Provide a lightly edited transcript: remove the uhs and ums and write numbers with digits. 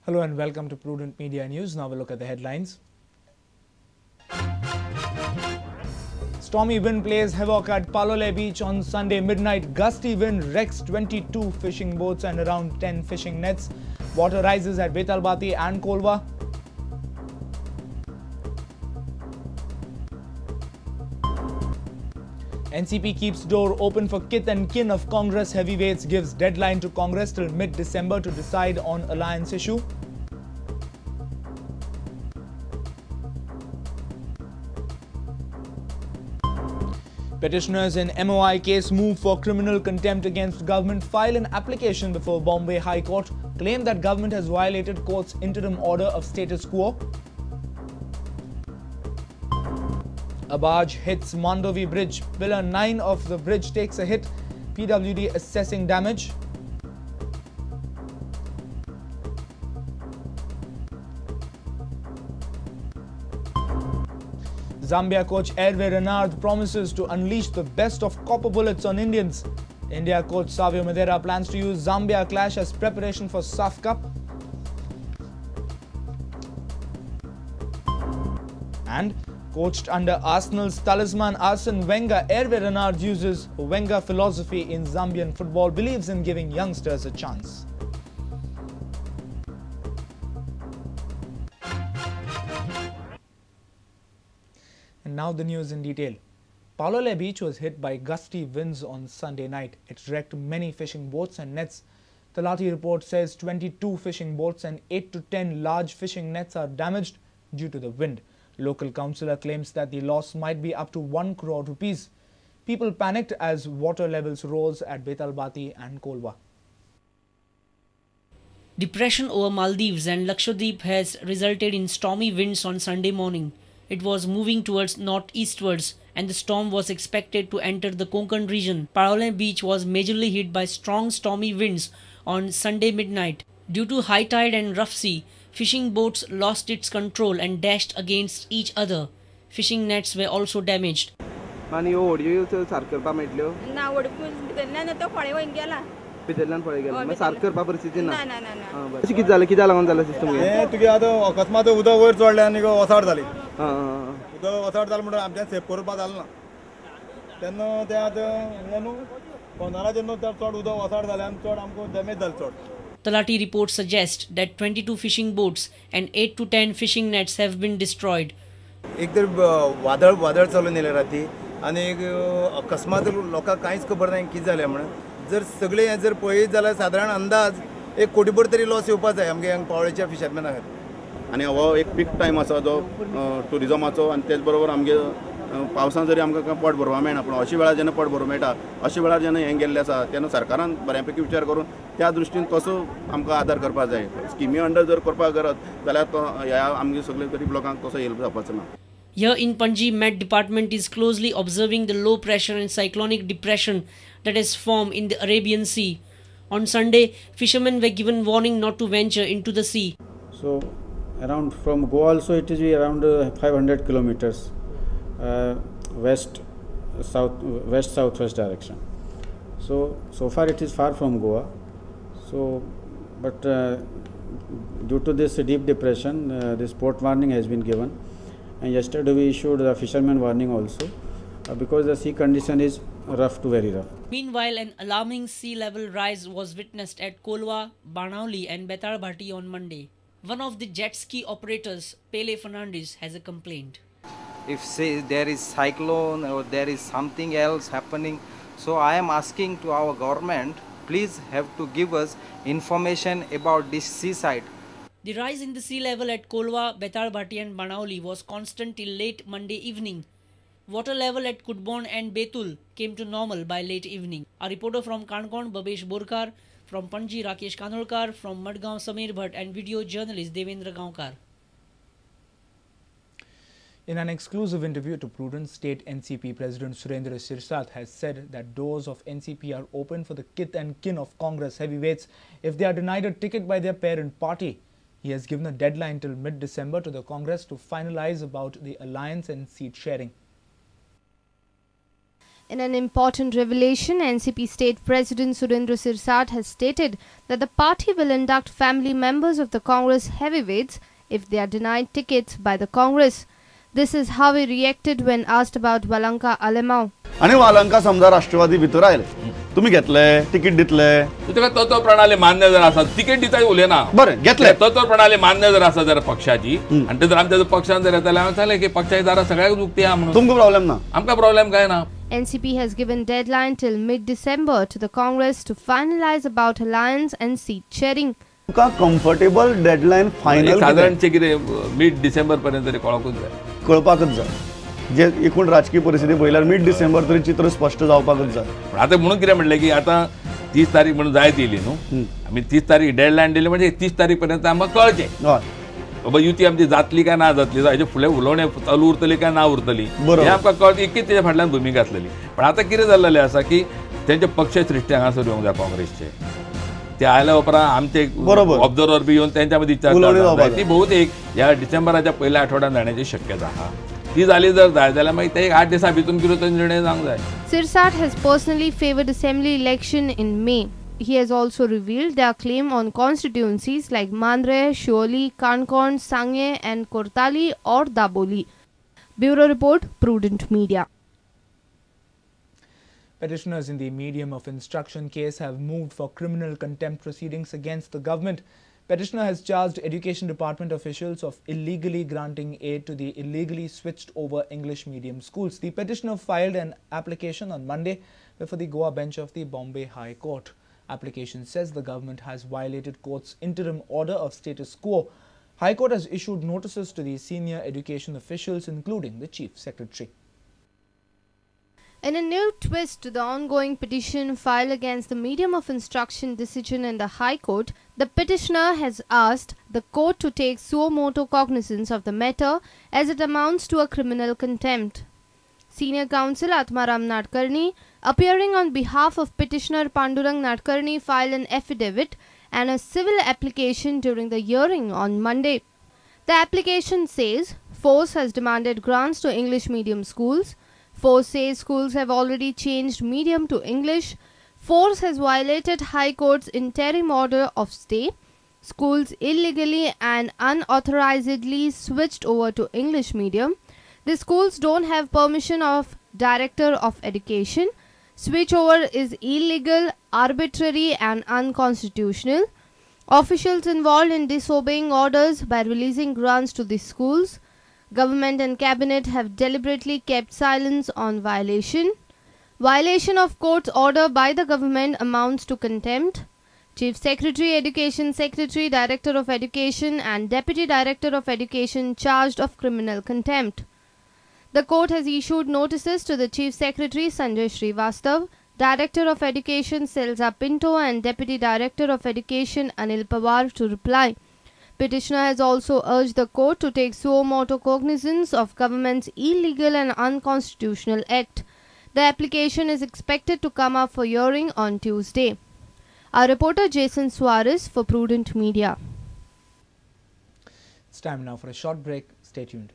Hello and welcome to Prudent Media News. Now we'll look at the headlines. Stormy wind plays havoc at Palolem Beach on Sunday midnight. Gusty wind wrecks 22 fishing boats and around 10 fishing nets. Water rises at Betalbatim and Colva. NCP keeps door open for kith and kin of Congress heavyweights, gives deadline to Congress till mid-December to decide on alliance issue. Petitioners in MOI case move for criminal contempt against government, file an application before Bombay High Court, claim that government has violated court's interim order of status quo. A barge hits Mandovi Bridge. Pillar 9 of the bridge takes a hit. PWD assessing damage. Zambia coach Hervé Renard promises to unleash the best of copper bullets on Indians. India coach Savio Madeira plans to use Zambia clash as preparation for SAF Cup. And coached under Arsenal's talisman Arsene Wenger, Hervé Renard uses Wenger philosophy in Zambian football, believes in giving youngsters a chance. And now the news in detail. Palolem Beach was hit by gusty winds on Sunday night. It wrecked many fishing boats and nets. The Talati report says 22 fishing boats and 8 to 10 large fishing nets are damaged due to the wind. Local councillor claims that the loss might be up to 1 crore rupees. People panicked as water levels rose at Betalbatim and Colva. Depression over Maldives and Lakshadweep has resulted in stormy winds on Sunday morning. It was moving towards northeastwards and the storm was expected to enter the Konkan region. Palolem Beach was majorly hit by strong stormy winds on Sunday midnight. Due to high tide and rough sea, fishing boats lost its control and dashed against each other. Fishing nets were also damaged. पितरल्यान पळय गेला मग सारख करपा परिस्थिती ना अशी कित जाले system हे तुगे आतो अकस्मात उदक वयर चडले आनी वसाड जाली उदक वसाड जाले म्हणून आमच्या सेफ करपा जाल ना तेन्ना ते आतां हे न्हू कोणाला जेन्ना चड उदक वसाड जाले आनी चड आमकां डॅमेज जाले चड. Talati reports suggest that 22 fishing boats and 8 to 10 fishing nets have been destroyed. एक तर वादळ चालून येले राती आनी अकस्मात लोकांक कांयच खबर ना कितें जालें म्हणून जर सगळे जर पळयत जाल्यार साधारण अंदाज 1 कोटीभर तरी लॉस येवपा जाय आमगे पावळेच्या फिशरमॅनाक आनी हो एक पीक टायम आसा जो टुरिजमाचो आनी तेच बरोबर आमगे पावसान जरी आमकां पोट भरपा मेळना पूण अशा वेळार जेन्ना पोट भरूंक मेळटा अशा वेळार जेन्ना हें गेल्लें आसा तेन्ना सरकारान बऱ्यापैकी विचार करून त्या दृश्टीन कसो आमकां आदार करपा जाय स्किमी अंडर जर करपाक गरज जाल्यार तो ह्या आमगे सगळे गरीब लोकांक तसो हेल्प जावपाचो ना. Here in Panji, Met Department is closely observing the low pressure and cyclonic depression that has formed in the Arabian Sea. On Sunday, fishermen were given warning not to venture into the sea. So, around from Goa also it is around 500 kilometers west southwest direction. So far it is far from Goa. So, but due to this deep depression, this port warning has been given. And yesterday we issued the fisherman warning also because the sea condition is rough to very rough. Meanwhile, an alarming sea level rise was witnessed at Colva, Banauli and Betalbatim on Monday. One of the jet ski operators, Pele Fernandez, has a complaint. If say there is cyclone or there is something else happening, so I am asking to our government, please have to give us information about this seaside. The rise in the sea level at Colva, Betalbatim and Manauli was constant till late Monday evening. Water level at Kudbon and Betul came to normal by late evening. A reporter from Kankon, Babesh Borkar, from Panji, Rakesh Kanolkar, from Madgaon, Samir Bhatt, and video journalist Devendra Gaonkar. In an exclusive interview to Prudent, State NCP President Surendra Sirsat has said that doors of NCP are open for the kith and kin of Congress heavyweights if they are denied a ticket by their parent party. He has given a deadline till mid-December to the Congress to finalize about the alliance and seat sharing. In an important revelation, NCP State President Surendra Sirsat has stated that the party will induct family members of the Congress heavyweights if they are denied tickets by the Congress. This is how he reacted when asked about Walanka Alemao. आणि वालंका समजा राष्ट्रवादी भितर आयले तुम्ही घेतले ticket दितले तुका तत्व प्रणाली मान्य जर आसा तिकीट दिता उलयना बरें घेतले तत्व प्रणाली मान्य जर आसा जर पक्षाची आणि ते जर आमच्या पक्षान जर येतले हांव सांगले की पक्षाची दारा सगळ्याक उक्ती आहा म्हणून तुमकां प्रॉब्लेम ना आमकां प्रॉब्लेम काय ना. NCP has given deadline till mid-December to the Congress to finalize about alliance and seat sharing. तुमकां कम्फर्टेबल डेडलाइन फायनल साधारणचे कितें मिड डिसेंबर पर्यंत तरी कळकूच जाय कळपाकच जाय जे एकूण राजकीय परिस्थिती पळयल्यार मिड डिसेंबर तरी चित्र स्पष्ट जावपाकच जाय. पण आता म्हणून कितें म्हणलें की आता 30 तारीख म्हणून जायत येयली न्हू आमी 30 तारीख डेडलायन दिली म्हणजे 30 तारीख पर्यंत आमकां कळचें हय बाबा युती आमची जातली काय ना जातली हाजे फुडें उलोवणें चालू उरतली काय ना उरतली हें आमकां कळत इतकीच तेच्या फाटल्यान भुमिका आसलेली. पण आता कितें जाल्लेलें आसा की तेंचे पक्ष सृश्टी हांगासर येवंक जाय काँग्रेसचे ते आयल्या उपरांत आमचे ऑब्झर्वर बी येवन तेंच्या मदीं चर्चा ती भोवतेक ह्या डिसेंबराच्या पयल्या आठवड्यान जाण्याची शक्यता आहा. ती जाली जर जाय जाल्यार मागीर ते 8 दिसां भितून कितें तो निर्णय जावंक जाय. Sirsat has personally favoured assembly election in May. He has also revealed their claim on constituencies like Mandre, Shioli, Kankon, Sangye and Kortali or Daboli. Bureau Report, Prudent Media. Petitioners in the medium of instruction case have moved for criminal contempt proceedings against the government. Petitioner has charged Education Department officials of illegally granting aid to the illegally switched over English medium schools. The petitioner filed an application on Monday before the Goa bench of the Bombay High Court. Application says the government has violated court's interim order of status quo. High Court has issued notices to the senior education officials, including the Chief Secretary. In a new twist to the ongoing petition filed against the medium of instruction decision in the High Court, the petitioner has asked the court to take suo motu cognizance of the matter as it amounts to a criminal contempt. Senior counsel Atmaram Nadkarni, appearing on behalf of petitioner Pandurang Nadkarni, filed an affidavit and a civil application during the hearing on Monday. The application says Force has demanded grants to English medium schools. Force says schools have already changed medium to English. Force has violated High Court's interim order of stay. Schools illegally and unauthorizedly switched over to English medium. The schools don't have permission of Director of Education. Switchover is illegal, arbitrary and unconstitutional. Officials involved in disobeying orders by releasing grants to the schools. Government and Cabinet have deliberately kept silence on violation. Violation of court's order by the government amounts to contempt. Chief Secretary, Education Secretary, Director of Education and Deputy Director of Education charged of criminal contempt. The court has issued notices to the Chief Secretary Sanjay Srivastav, Director of Education Selza Pinto and Deputy Director of Education Anil Pawar to reply. Petitioner has also urged the court to take suo motu cognizance of government's illegal and unconstitutional act. The application is expected to come up for hearing on Tuesday. Our reporter Jason Suarez for Prudent Media. It's time now for a short break. Stay tuned.